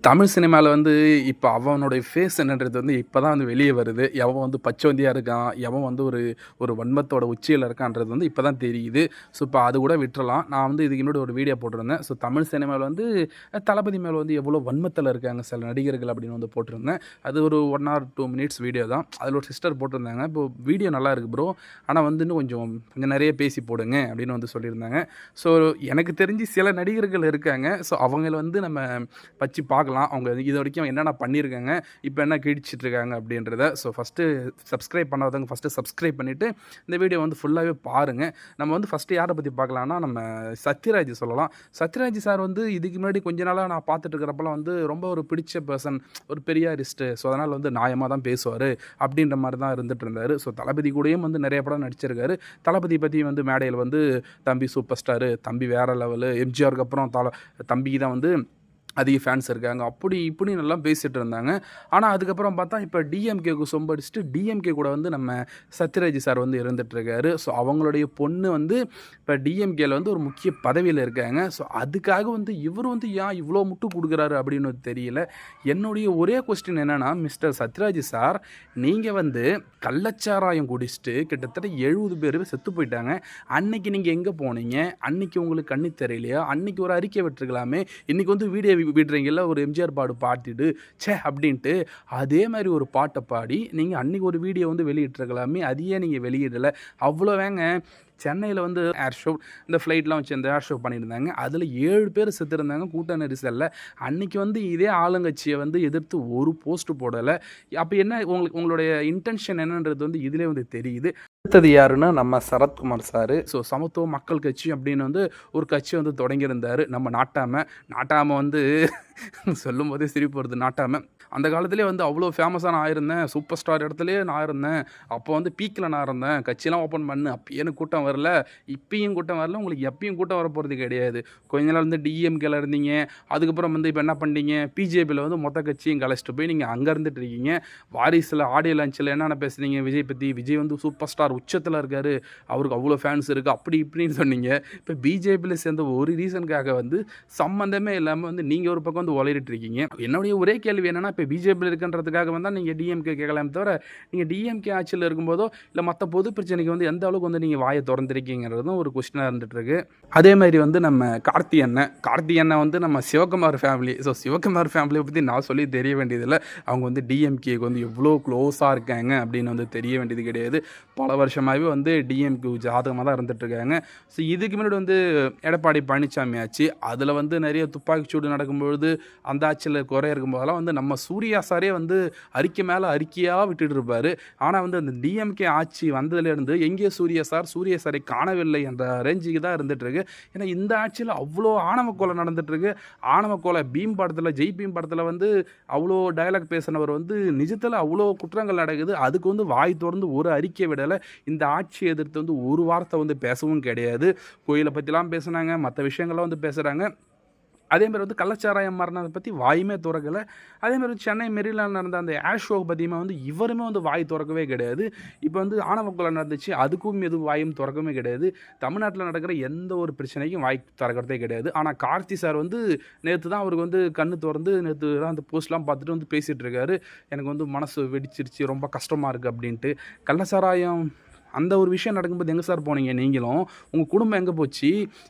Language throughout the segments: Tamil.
தமிழ் சினிமால வந்து இப்ப அவனுடைய ஃபேஸ் என்னன்றது வந்து இப்ப தான் வந்து வெளிய வருது. எவன் வந்து பச்சோந்தியா இருக்கான், எவன் வந்து ஒரு ஒரு வன்மத்தோட உச்சியில இருக்கான்றது வந்து இப்ப தான் தெரியுது. ஸோ, இப்ப அது கூட விட்டுறலாம். நான் வந்து இதுக்கு முன்னாடி ஒரு வீடியோ போட்டிருந்தேன். ஸோ, தமிழ் சினிமால வந்து தளபதி மேல வந்து எவ்வளோ வன்மத்தில இருக்காங்க சில நடிகர்கள் அப்படின்னு வந்து போட்டிருந்தேன். அது ஒரு 1 ஆர் 2 மினிட்ஸ் வீடியோ தான். அதில ஒரு சிஸ்டர் போட்டிருந்தாங்க. இப்போ வீடியோ நல்லா இருக்கு ப்ரோ. ஆனா வந்து இன்னும் கொஞ்சம் நெறைய பேசி போடுங்க அப்படின்னு வந்து சொல்லியிருந்தாங்க. ஸோ, எனக்கு தெரிஞ்சு சில நடிகர்கள் இருக்காங்க. ஸோ, அவங்கள வந்து நம்ம வச்சு பார்க்கலாம். அவங்க இதுவரைக்கும் என்னென்ன பண்ணியிருக்காங்க, இப்போ என்ன கிழிச்சிட்டு இருக்காங்க அப்படின்றத. ஸோ, ஃபஸ்ட்டு சப்ஸ்கிரைப் பண்ணாதவங்க ஃபஸ்ட்டு சப்ஸ்கிரைப் பண்ணிவிட்டு இந்த வீடியோ வந்து ஃபுல்லாகவே பாருங்கள். நம்ம வந்து ஃபஸ்ட்டு யாரை பற்றி பார்க்கலாம்னா, நம்ம சத்யராஜ் சொல்லலாம். சத்யராஜ் சார் வந்து இதுக்கு முன்னாடி கொஞ்ச நாளாக நான் பார்த்துட்டு இருக்கிறப்பலாம் வந்து ரொம்ப ஒரு பிடிச்ச பர்சன், ஒரு பெரியாரிஸ்ட்டு. ஸோ, அதனால் வந்து நியாயமாக தான் பேசுவார் அப்படின்ற மாதிரி தான் இருந்துட்டு இருந்தார். ஸோ, தளபதி கூடயும் வந்து நிறைய படம் நடிச்சிருக்காரு. தளபதி பற்றி வந்து மேடையில் வந்து தம்பி சூப்பர் ஸ்டாரு, தம்பி வேறு லெவலு, எம்ஜிஆருக்கு அப்புறம் தம்பிக்கு தான் வந்து அதிக ஃபேன்ஸ் இருக்காங்க. அப்படி இப்படின்னு எல்லாம் பேசிகிட்டு இருந்தாங்க. ஆனால் அதுக்கப்புறம் பார்த்தா இப்போ டிஎம்கேக்கு சொம்படிச்சுட்டு டிஎம்கே கூட வந்து நம்ம சத்யராஜ் சார் வந்து இருந்துகிட்ருக்காரு. ஸோ, அவங்களுடைய பொண்ணு வந்து இப்போ டிஎம்கேல வந்து ஒரு முக்கிய பதவியில் இருக்காங்க. ஸோ, அதுக்காக வந்து இவர் வந்து ஏன் இவ்வளோ முட்டு கொடுக்குறாரு அப்படின்னு தெரியல. என்னுடைய ஒரே கொஸ்டின் என்னென்னா, மிஸ்டர் சத்யராஜ் சார், நீங்கள் வந்து கள்ளச்சாராயம் குடிச்சிட்டு கிட்டத்தட்ட 70 பேர் செத்து போயிட்டாங்க. அன்னைக்கு நீங்கள் எங்கே போனீங்க? அன்னைக்கு உங்களுக்கு கண்ணு தெரியலையா? அன்னைக்கு ஒரு அறிக்கை விட்டுருக்கலாமே. இன்றைக்கி வந்து வீடியோ விடுறீங்கல்ல, ஒரு எம்ஜிஆர் பாடிட்டு ச்சே அப்படின்ட்டு அதே மாதிரி ஒரு பாட்டை பாடி நீங்கள் அன்றைக்கி ஒரு வீடியோ வந்து வெளியிட்டிருக்கலாமே. அதையே நீங்கள் வெளியிடலை. அவ்வளோவேங்க. சென்னையில் வந்து ஏர் ஷோ, இந்த ஃப்ளைட்லாம் வச்சு அந்த ஏர் ஷோ பண்ணியிருந்தாங்க. அதில் 7 பேர் செத்துருந்தாங்க கூட்ட நெரிசலில். அன்றைக்கி வந்து இதே ஆளுங்கட்சியை வந்து எதிர்த்து ஒரு போஸ்ட்டு போடலை. அப்போ என்ன உங்களுடைய இன்டென்ஷன் என்னன்றது வந்து இதிலே வந்து தெரியுது. அடுத்தது யாருன்னா நம்ம சரத்குமார் சார். ஸோ, சமத்துவ மக்கள் கட்சி அப்படின்னு வந்து ஒரு கட்சி வந்து தொடங்கியிருந்தார். நம்ம நாட்டாமை வந்து சொல்லும் போதே சிரிப்பு வருது. நாட்டாமை அந்த காலத்திலே வந்து அவ்வளோ ஃபேமஸாக நான் ஆயிருந்தேன். சூப்பர் ஸ்டார் இடத்துலையே நான் இருந்தேன். அப்போ வந்து பீக்கில் நான் இருந்தேன். கட்சியெலாம் ஓப்பன் பண்ணு. அப்போ எனக்கு கூட்டம் வரல, இப்பயும் கூட்டம் வரல, உங்களுக்கு எப்பயும் கூட்டம் வர போகிறது கிடையாது. கொஞ்ச நாள் வந்து டிஎம்கேல இருந்தீங்க. அதுக்கப்புறம் வந்து இப்போ என்ன பண்ணிட்டீங்க, பிஜேபியில் வந்து மொத்த கட்சியும் கலைச்சிட்டு போய் நீங்கள் அங்கே இருந்துட்டு இருக்கீங்க. வாரிசில் ஆடியோ லான்ச்சில் என்னென்ன பேசுனீங்க விஜய் பற்றி? விஜய் வந்து சூப்பர் ஸ்டார் உச்சத்தில் இருக்கார், அவருக்கு அவ்வளோ ஃபேன்ஸ் இருக்குது, அப்படி இப்படின்னு சொன்னீங்க. இப்போ பிஜேபியில் சேர்ந்த ஒரு ரீசனுக்காக வந்து சம்மந்தமே இல்லாமல் வந்து நீங்கள் ஒரு பக்கம் வந்து உளறிட்டு இருக்கீங்க. என்னுடைய ஒரே கேள்வி என்னென்னா, இப்போ பிஜேபியில் இருக்குன்றதுக்காக வந்தால் நீங்கள் டிஎம்கே கேட்கலாம் தவிர, நீங்கள் டிஎம்கே ஆட்சியில் இருக்கும்போதோ இல்லை மற்ற பொது பிரச்சனைக்கு வந்து எந்த அளவுக்கு வந்து நீங்கள் வாயை திறந்துருக்கீங்கிறதும் ஒரு கொஸ்டினாக இருந்துகிட்ருக்கு. அதே மாதிரி வந்து நம்ம கார்த்தி அண்ணன் வந்து நம்ம சிவகுமார் ஃபேமிலி. ஸோ, சிவகுமார் ஃபேமிலியை பற்றி நான் சொல்லி தெரிய வேண்டியதில்லை. அவங்க வந்து டிஎம்கேக்கு வந்து எவ்வளோ க்ளோஸாக இருக்காங்க அப்படின்னு வந்து தெரிய வேண்டியது கிடையாது. பல வருஷமாகவே வந்து டிஎம்கே ஜாதகமாக தான் இருந்துகிட்ருக்காங்க. ஸோ, இதுக்கு முன்னாடி வந்து எடப்பாடி பழனிசாமி ஆச்சு. அதில் வந்து நிறைய துப்பாக்கிச்சூடு நடக்கும்பொழுது அந்த ஆட்சியில் குறை இருக்கும்போதெல்லாம் வந்து நம்ம சூர்யா சாரே வந்து அறிக்கை மேலே அறிக்கையாக விட்டுட்டு இருப்பார். ஆனால் வந்து அந்த டிஎம்கே ஆட்சி வந்ததுலேருந்து எங்கே சூர்யா சாரை காணவில்லை என்ற ரேஞ்சுக்கு தான் இருந்துகிட்ருக்கு. ஏன்னா இந்த ஆட்சியில் அவ்வளோ ஆணவ கொலை நடந்துகிட்ருக்கு. ஆணவ கொலை பீம் படத்தில், ஜெய் பீம் படத்தில் வந்து அவ்வளோ டயலாக் பேசினவர் வந்து நிஜத்தில் அவ்வளோ குற்றங்கள் நடக்குது. அதுக்கு வந்து வாய் திறந்து ஒரு அறிக்கை விடலை. இந்த ஆட்சியை எதிர்த்து வந்து ஒரு வார்த்தை வந்து பேசவும் கிடையாது. கோயிலை பற்றிலாம் பேசுனாங்க, மற்ற விஷயங்கள்லாம் வந்து பேசுகிறாங்க. அதேமாதிரி வந்து கள்ளச்சாராயம் மரணத்தை பற்றி வாயுமே திறக்கலை. அதேமாதிரி வந்து சென்னை மெரினாவில் நடந்த அந்த ஏர் ஷோ பற்றியுமே வந்து இவருமே வந்து வாய் திறக்கவே கிடையாது. இப்போ வந்து ஆணவ கொலை நடந்துச்சு, அதுக்கும் எதுவும் வாயும் திறக்கவே கிடையாது. தமிழ்நாட்டில் நடக்கிற எந்த ஒரு பிரச்சனைக்கும் வாய் திறக்கிறதே கிடையாது. ஆனால் கார்த்தி சார் வந்து நேற்று தான் அவருக்கு வந்து கண்ணு திறந்து நேற்று தான் அந்த போஸ்ட்லாம் பார்த்துட்டு வந்து பேசிகிட்டு இருக்காரு. எனக்கு வந்து மனசு வெடிச்சிருச்சு, ரொம்ப கஷ்டமாக இருக்குது அப்படின்ட்டு. கள்ளச்சாராயம் அந்த ஒரு விஷயம் நடக்கும்போது எங்கே சார் போனீங்க நீங்களும்? உங்கள் குடும்பம் எங்கே போச்சு?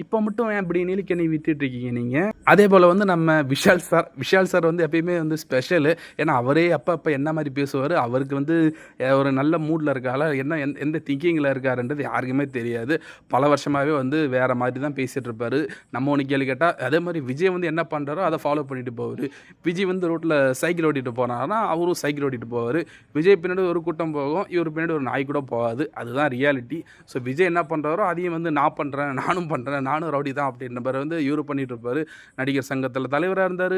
இப்போ மட்டும் ஏன் இப்படி நீலிக்கண்ணி விட்டுட்ருக்கீங்க நீங்கள்? அதே போல் வந்து நம்ம விஷால் சார் வந்து எப்பயுமே வந்து ஸ்பெஷலு. ஏன்னா அவரே அப்போ என்ன மாதிரி பேசுவார். அவருக்கு வந்து ஒரு நல்ல மூடில் இருக்கால, எந்த திங்கிங்கில் இருக்காருன்றது யாருக்குமே தெரியாது. பல வருஷமாகவே வந்து வேறு மாதிரி தான் பேசிகிட்டு இருப்பார். நம்ம ஒன்று கேள்வி கேட்டால் அதே மாதிரி விஜய் வந்து என்ன பண்ணுறாரோ அதை ஃபாலோ பண்ணிட்டு போவார். விஜய் வந்து ரோட்டில் சைக்கிள் ஓட்டிகிட்டு போனாருன்னா அவரும் சைக்கிள் ஓட்டிகிட்டு போவார். விஜய் பின்னாடி ஒரு கூட்டம் போகும், இவர் பின்னாடி ஒரு நாய் கூட போகாது. அதுதான் ரியாலிட்டி. ஸோ, விஜய் என்ன பண்ணுறாரோ அதையும் வந்து நான் பண்ணுறேன், நானும் ரவுடி தான் அப்படின்ற மாதிரி வந்து இவர் பண்ணிகிட்டு இருப்பார். நடிகர் சங்கத்தில் தலைவராக இருந்தார்.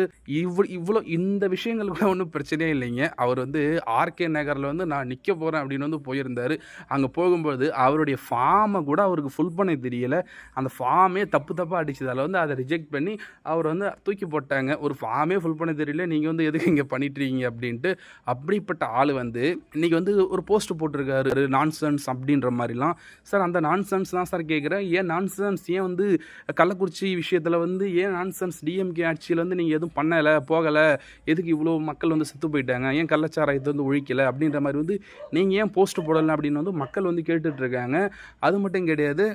இவ்வளோ இந்த விஷயங்கள் கூட ஒன்றும் பிரச்சனையே இல்லைங்க. அவர் வந்து ஆர்கே நகரில் வந்து நான் நிற்க போகிறேன் அப்படின்னு வந்து போயிருந்தார். அங்கே போகும்போது அவருடைய ஃபார்மை கூட அவருக்கு ஃபுல் பண்ண தெரியலை. அந்த ஃபார்மே தப்பாக அடிச்சதால் வந்து அதை ரிஜெக்ட் பண்ணி அவர் வந்து தூக்கி போட்டாங்க. ஒரு ஃபார்மே ஃபுல் பண்ண தெரியல, நீங்கள் வந்து எதுக்கு இங்கே பண்ணிட்டுருக்கீங்க அப்படின்ட்டு. அப்படிப்பட்ட ஆள் வந்து இன்றைக்கி வந்து ஒரு போஸ்ட் போட்டிருக்காரு, நான்சென்ஸ் அப்படின்ற மாதிரிலாம். சார் அந்த நான்சென்ஸ் தான் சார் கேட்குறேன். ஏன் நான்சென்ஸ்? ஏன் வந்து கள்ளக்குறிச்சி விஷயத்தில் வந்து ஏன் நான்சென்ஸ்? டிஎம்கே ஆட்சியில் வந்து நீங்கள் எதுவும் பண்ணலை, போகலை, எதுக்கு இவ்வளோ மக்கள் வந்து செத்து போயிட்டாங்க, ஏன் கள்ளச்சாராயத்தை வந்து ஒழிக்கலை அப்படின்ற மாதிரி வந்து நீங்கள் ஏன் போஸ்ட் போடலை அப்படின்னு வந்து மக்கள் வந்து கேட்டுட்ருக்காங்க. அது மட்டும் கிடையாது,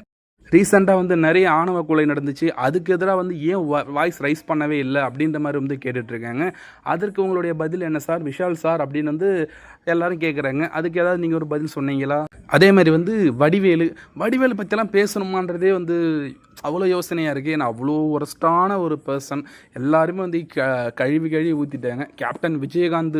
ரீசெண்டாக வந்து நிறைய ஆணவ கொலை நடந்துச்சு. அதுக்கு எதிராக வந்து ஏன் வாய்ஸ் ரைஸ் பண்ணவே இல்லை அப்படின்ற மாதிரி வந்து கேட்டுட்ருக்காங்க. அதற்கு உங்களுடைய பதில் என்ன சார், விஷால் சார் அப்படின்னு வந்து எல்லாரும் கேட்குறாங்க. அதுக்கு ஏதாவது நீங்கள் ஒரு பதில் சொன்னீங்களா? அதே மாதிரி வந்து வடிவேலு பற்றிலாம் பேசணுமான்றதே வந்து அவ்வளோ யோசனையாக இருக்குது. ஏன்னா அவ்வளோ ஒர்ஸ்டான ஒரு பர்சன். எல்லாருமே வந்து கழுவி ஊற்றிட்டாங்க. கேப்டன் விஜயகாந்த்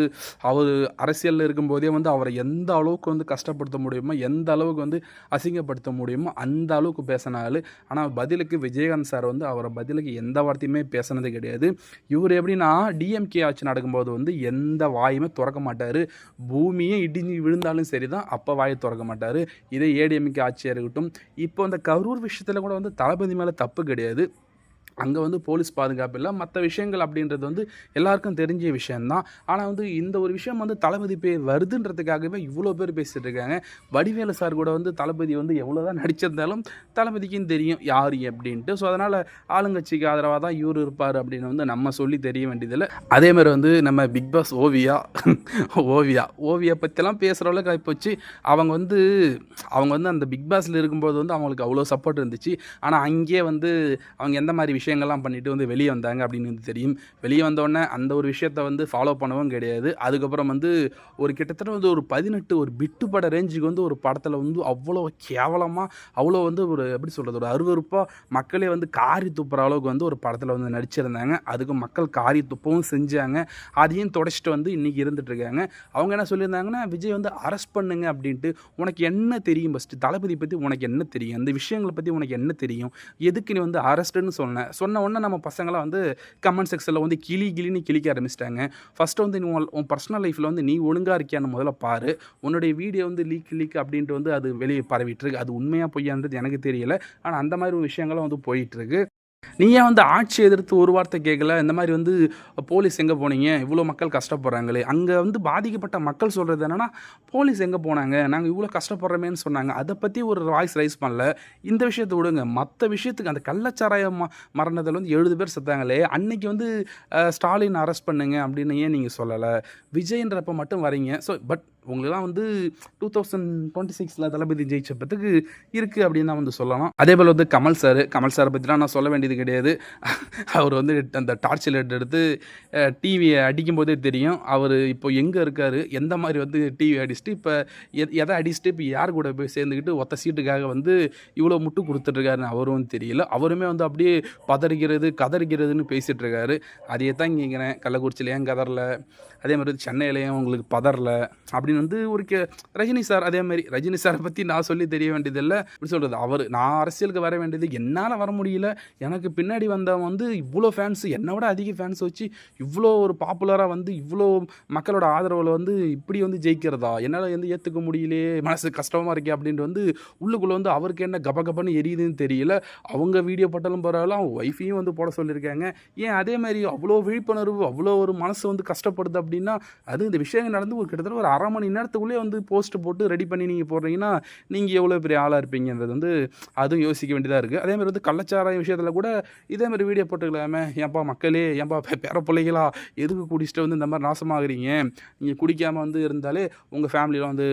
அவர் அரசியலில் இருக்கும்போதே வந்து அவரை எந்த அளவுக்கு வந்து கஷ்டப்படுத்த முடியுமோ, எந்த அளவுக்கு வந்து அசிங்கப்படுத்த முடியுமோ அந்த அளவுக்கு பேசின ஆள். ஆனால் பதிலுக்கு விஜயகாந்த் சார் வந்து அவரை பதிலுக்கு எந்த வார்த்தையுமே பேசினது கிடையாது. இவர் எப்படின்னா டிஎம்கே ஆட்சி நடக்கும்போது வந்து எந்த வாயுமே திறக்க மாட்டார். பூமியே இடிஞ்சு விழுந்தாலும் சரி தான், அப்போ வாயை திறக்க மாட்டார். இதே ஏடிஎம்கே ஆட்சியாக இருக்கட்டும். இப்போ அந்த கரூர் விஷயத்தில் கூட வந்து தளபதி மேலே தப்பு கிடையாது. அங்கே வந்து போலீஸ் பாதுகாப்பு இல்லை, மற்ற விஷயங்கள் அப்படின்றது வந்து எல்லாருக்கும் தெரிஞ்ச விஷயந்தான். ஆனால் வந்து இந்த ஒரு விஷயம் வந்து தளபதி பேர் வருதுன்றதுக்காகவே இவ்வளோ பேர் பேசிகிட்டு இருக்காங்க. வடிவேலு சார் கூட வந்து தளபதி வந்து எவ்வளோ தான் நடிச்சிருந்தாலும் தளபதிக்கும் தெரியும் யார் அப்படின்ட்டு. ஸோ அதனால் ஆளுங்கட்சிக்கு ஆதரவாக தான் இவர் இருப்பார் அப்படின்னு வந்து நம்ம சொல்லி தெரிய வேண்டியதில்லை. அதேமாதிரி வந்து நம்ம பிக் பாஸ் ஓவியா பற்றிலாம் பேசுகிற அளவுக்கு ஆகிப்போச்சு. அவங்க வந்து அந்த பிக் பாஸில் இருக்கும்போது வந்து அவங்களுக்கு அவ்வளோ சப்போர்ட் இருந்துச்சு. ஆனால் அங்கேயே வந்து அவங்க எந்த மாதிரி விஷயங்கள்லாம் பண்ணிட்டு வந்து வெளியே வந்தாங்க அப்படின்னு வந்து தெரியும். வெளியே வந்தோடனே அந்த ஒரு விஷயத்தை வந்து ஃபாலோ பண்ணவும் கிடையாது. அதுக்கப்புறம் வந்து ஒரு கிட்டத்தட்ட வந்து ஒரு 18 ஒரு பிட்டு பட ரேஞ்சுக்கு வந்து ஒரு படத்தில் வந்து அவ்வளோ கேவலமாக, அவ்வளோ வந்து ஒரு எப்படி சொல்கிறது, ஒரு அருவருப்பாக மக்களே வந்து காரி துப்புற அளவுக்கு வந்து ஒரு படத்தில் வந்து நடிச்சிருந்தாங்க. அதுக்கு மக்கள் காரி துப்பவும் செஞ்சாங்க. அதையும் தொடச்சிட்டு வந்து இன்றைக்கி இருந்துகிட்ருக்காங்க. அவங்க என்ன சொல்லியிருந்தாங்கன்னா, விஜய் வந்து அரெஸ்ட் பண்ணுங்க அப்படின்ட்டு. உனக்கு என்ன தெரியும்? ஃபஸ்ட்டு தளபதி பற்றி உனக்கு என்ன தெரியும்? அந்த விஷயங்களை பற்றி உனக்கு என்ன தெரியும்? எதுக்கு நீ வந்து அரெஸ்ட்டுன்னு சொன்ன உடனே நம்ம பசங்களாம் வந்து கமெண்ட் செக்ஷனில் வந்து கிளின்னு கிளிக்க ஆரம்பிச்சிட்டாங்க. ஃபஸ்ட்டு வந்து உன் பர்சனல் லைஃப்பில் வந்து நீ ஒழுங்காக இருக்கியான்னு முதல்ல பாரு. உன்னுடைய வீடியோ வந்து லீக் அப்படின்ட்டு வந்து அது வெளியே பரவிட்டுருக்கு. அது உண்மையாக பொய்யான்றது எனக்கு தெரியல. ஆனால் அந்த மாதிரி விஷயங்களும் வந்து போயிட்டுருக்கு. நீ ஏன் வந்து ஆட்சி எதிர்த்து ஒரு வார்த்தை கேட்கல? இந்த மாதிரி வந்து போலீஸ் எங்கே போனீங்க? இவ்வளோ மக்கள் கஷ்டப்படுறாங்களே. அங்கே வந்து பாதிக்கப்பட்ட மக்கள் சொல்கிறது என்னென்னா, போலீஸ் எங்கே போனாங்க? நாங்கள் இவ்வளோ கஷ்டப்படுறோமேன்னு சொன்னாங்க. அதை பற்றி ஒரு வாய்ஸ் ரைஸ் பண்ணல. இந்த விஷயத்தை விடுங்க. மற்ற விஷயத்துக்கு அந்த கள்ளச்சாராயம் மரணத்தில் வந்து 7 பேர் செத்தாங்களே, அன்னைக்கு வந்து ஸ்டாலின் அரெஸ்ட் பண்ணுங்க அப்படின்னு ஏன் நீங்கள் சொல்லலை? விஜய்ன்றப்ப மட்டும் வரீங்க. ஸோ பட் உங்களுக்குலாம் வந்து 2026 தளபதி ஜெயிச்சப்பத்துக்கு இருக்குது அப்படின்னு தான் வந்து சொல்லலாம். அதே போல் வந்து கமல் சாரை பற்றிலாம் நான் சொல்ல வேண்டியது கிடையாது. அவர் வந்து அந்த டார்ச் லைட் எடுத்து டிவியை அடிக்கும்போதே தெரியும் அவர் இப்போ எங்கே இருக்கார், எந்த மாதிரி வந்து டிவி அடிச்சுட்டு இப்போ எதை அடிச்சுட்டு இப்போ யார் கூட போய் சேர்ந்துக்கிட்டு ஒத்த சீட்டுக்காக வந்து இவ்வளோ முட்டு கொடுத்துட்ருக்காருன்னு அவரும் தெரியல. அவருமே வந்து அப்படியே கதறிக்கிறதுன்னு பேசிகிட்டு இருக்காரு. அதையே தான் கேட்குறேன், கள்ளக்குறிச்சியில் ஏன் கதறல, அதே மாதிரி சென்னையிலையும் உங்களுக்கு பதறல அப்படின்னு வந்து ஒரு ரஜினி சார், அதே மாதிரி ரஜினி சாரை பற்றி நான் சொல்லி தெரிய வேண்டியதில்லை. எப்படி சொல்கிறது, நான் அரசியலுக்கு வர வேண்டியது என்னால் வர முடியல. எனக்கு பின்னாடி வந்தவன் வந்து இவ்வளோ ஃபேன்ஸ், என்னை விட அதிக ஃபேன்ஸ் வச்சு இவ்வளோ ஒரு பாப்புலராக வந்து இவ்வளோ மக்களோட ஆதரவில் வந்து இப்படி வந்து ஜெயிக்கிறதா என்னால் வந்து ஏற்றுக்க முடியலையே, மனசு கஷ்டமாக இருக்கே அப்படின்ட்டு வந்து உள்ளுக்குள்ளே வந்து அவருக்கு என்ன கபகபன்னு எரியுதுன்னு தெரியல. அவங்க வீடியோ போட்டாலும் பரவாயில்ல, அவங்க ஒய்ஃபையும் வந்து போட சொல்லியிருக்காங்க. ஏன் அதே மாதிரி அவ்வளோ விழிப்புணர்வு, அவ்வளோ ஒரு மனசு வந்து கஷ்டப்படுது அப்படின்னா, அது இந்த விஷயங்கள் நடந்து ஒரு கிட்டத்தட்ட ஒரு அரை மணி நேரத்துக்குள்ளே வந்து போஸ்ட் போட்டு ரெடி பண்ணி நீங்கள் போடுறீங்கன்னா நீங்கள் எவ்வளோ பெரிய ஆளாக இருப்பீங்கன்றது வந்து அதுவும் யோசிக்க வேண்டியதாக இருக்குது. அதேமாதிரி வந்து கள்ளச்சாராய விஷயத்தில் கூட இதேமாதிரி வீடியோ போட்டுக்கலாமே, ஏன்பா மக்களே, ஏன்பா பேர பிள்ளைகளா, எதுக்கு குடிச்சிட்டு வந்து இந்த மாதிரி நாசமாகறீங்க, நீங்கள் குடிக்காமல் வந்து இருந்தாலே உங்கள் ஃபேமிலியில் வந்து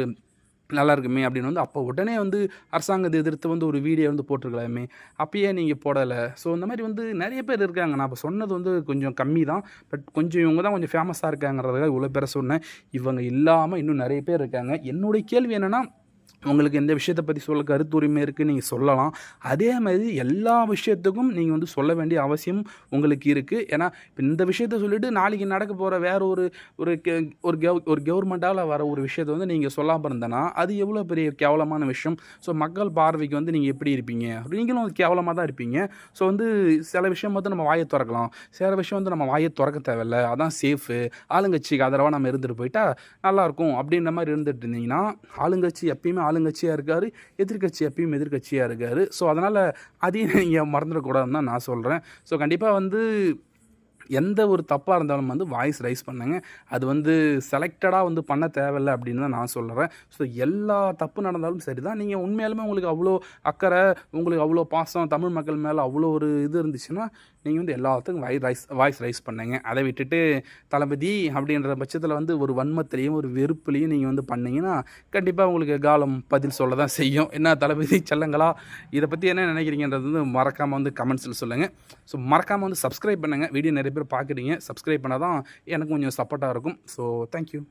நல்லா இருக்குமே அப்படின்னு வந்து அப்போ உடனே வந்து அரசாங்கத்தை எதிர்த்து வந்து ஒரு வீடியோ வந்து போட்டிருக்கலாமே, அப்பயே நீங்கள் போடலை. ஸோ இந்த மாதிரி வந்து நிறைய பேர் இருக்காங்க. நான் இப்போ சொன்னது வந்து கொஞ்சம் கம்மி தான், பட் கொஞ்சம் இவங்க தான் கொஞ்சம் ஃபேமஸாக இருக்காங்கிறதுக்காக இவ்வளோ பேரை சொன்னேன். இவங்க இல்லாமல் இன்னும் நிறைய பேர் இருக்காங்க. என்னுடைய கேள்வி என்னென்னா, உங்களுக்கு எந்த விஷயத்தை பற்றி சொல்ல கருத்துரிமை இருக்குது, நீங்கள் சொல்லலாம். அதே மாதிரி எல்லா விஷயத்துக்கும் நீங்கள் வந்து சொல்ல வேண்டிய அவசியம் உங்களுக்கு இருக்குது. ஏன்னா இப்போ இந்த விஷயத்த சொல்லிவிட்டு நாளைக்கு நடக்க போகிற வேற ஒரு கவர்மெண்ட்டால் வர ஒரு விஷயத்தை வந்து நீங்கள் சொல்லாமல் இருந்தேன்னா அது எவ்வளோ பெரிய கேவலமான விஷயம். ஸோ மக்கள் பார்வைக்கு வந்து நீங்கள் எப்படி இருப்பீங்க, நீங்களும் கேவலமாக தான் இருப்பீங்க. ஸோ வந்து சில விஷயம் வந்து நம்ம வாயை திறக்கலாம், சில விஷயம் வந்து நம்ம வாயை திறக்க தேவையில்லை, அதான் சேஃபு. ஆளுங்கட்சிக்கு ஆதரவாக நம்ம இருந்துட்டு போயிட்டா நல்லாயிருக்கும் அப்படின்ற மாதிரி இருந்துட்டு இருந்தீங்கன்னா, ஆளுங்கட்சி எப்பயுமே ஆளுங்கட்சியாக இருக்கார், எதிர்கட்சி எப்பயும் எதிர்கட்சியாக இருக்கார். ஸோ அதனால் அதையும் நீங்கள் மறந்துடக்கூடாதுன்னு தான் நான் சொல்கிறேன். ஸோ கண்டிப்பாக வந்து எந்த ஒரு தப்பாக இருந்தாலும் வந்து வாய்ஸ் ரைஸ் பண்ணுங்க. அது வந்து செலக்டடாக வந்து பண்ண தேவையில்ல அப்படின்னு தான் நான் சொல்லுறேன். ஸோ எல்லா தப்பு நடந்தாலும் சரி தான், நீங்கள் உண்மையாலுமே உங்களுக்கு அவ்வளோ அக்கறை, உங்களுக்கு அவ்வளோ பாசம், தமிழ் மக்கள் மேலே அவ்வளோ ஒரு இது இருந்துச்சுன்னா, நீங்கள் வந்து எல்லாத்துக்கும் வாய்ஸ் ரைஸ் பண்ணுங்க. அதை விட்டுட்டு தளபதி அப்படின்ற பட்சத்தில் வந்து ஒரு வன்மத்திலையும் ஒரு வெறுப்புலையும் நீங்கள் வந்து பண்ணீங்கன்னா, கண்டிப்பாக உங்களுக்கு காலம் பதில் சொல்ல தான் செய்யும். என்ன தளபதி செல்லங்களா, இதை பற்றி என்ன நினைக்கிறீங்கன்றது வந்து மறக்காமல் வந்து கமெண்ட்ஸில் சொல்லுங்கள். ஸோ மறக்காமல் வந்து சப்ஸ்கிரைப் பண்ணுங்கள். வீடியோ நிறைய பேர் பார்க்குறீங்க. சப்ஸ்கிரைப் பண்ணால் தான் எனக்கு கொஞ்சம் சப்போர்ட்டாக இருக்கும். So thank you.